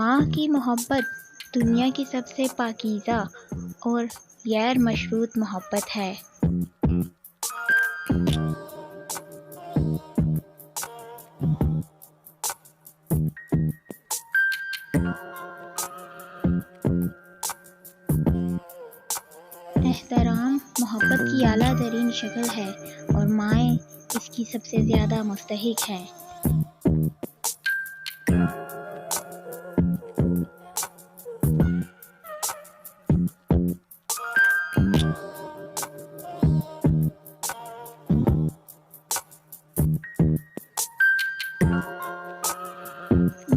माँ की मोहब्बत दुनिया की सबसे पाकीज़ा और गैर मशरूत मोहब्बत है। एहतराम मोहब्बत की आला तरीन शक्ल है और माएँ इसकी सबसे ज़्यादा मुस्तहिक हैं।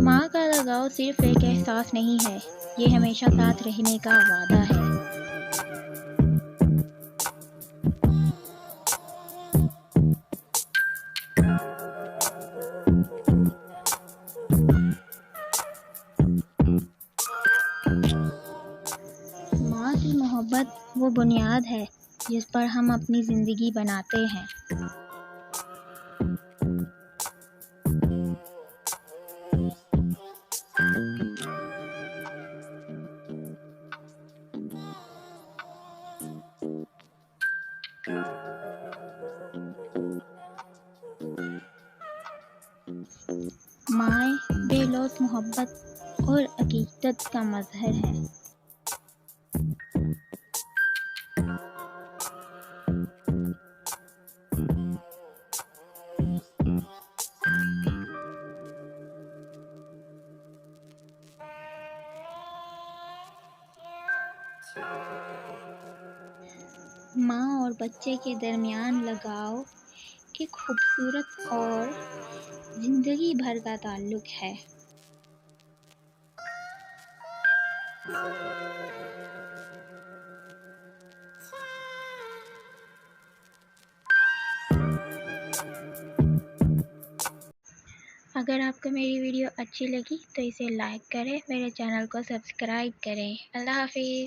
माँ का लगाव सिर्फ एक एहसास नहीं है, ये हमेशा साथ रहने का वादा है। माँ की मोहब्बत वो बुनियाद है जिस पर हम अपनी ज़िंदगी बनाते हैं। माएँ बेलौस मोहब्बत और अकीदत का मज़हर हैं। माँ और बच्चे के दरमियान लगाव एक खूबसूरत और ज़िंदगी भर का ताल्लुक़ है। अगर आपको मेरी वीडियो अच्छी लगी तो इसे लाइक करें, मेरे चैनल को सब्सक्राइब करें। अल्लाह हाफ़िज़।